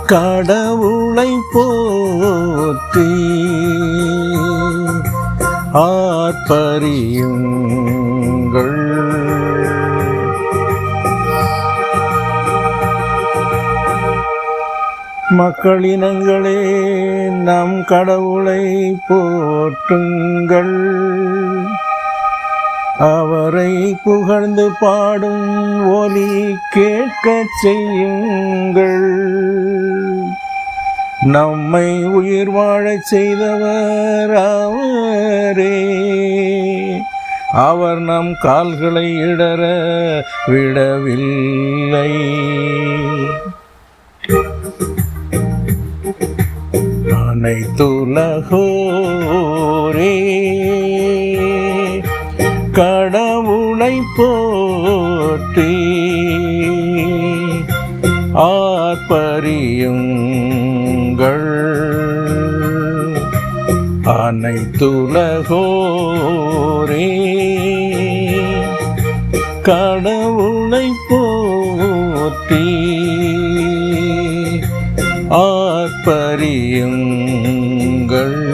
கடவுளை போற்றி ஆர்ப்பரியுங்கள். மக்களினங்களே, நம் கடவுளை போற்றுங்கள். அவரை புகழ்ந்து பாடும் ஒலி கேட்கச் செய்யுங்கள். நம்மை உயிர் வாழச் செய்தவர் அவரே. அவர் நம் கால்களை இடற விடவில்லை. அனைத்துலகோரே, கடவுளை போற்றி ஆர்ப்பரியுங்கள். அனைத்துலகோரே, கடவுளை போற்றி ஆர்ப்பரியுங்கள்.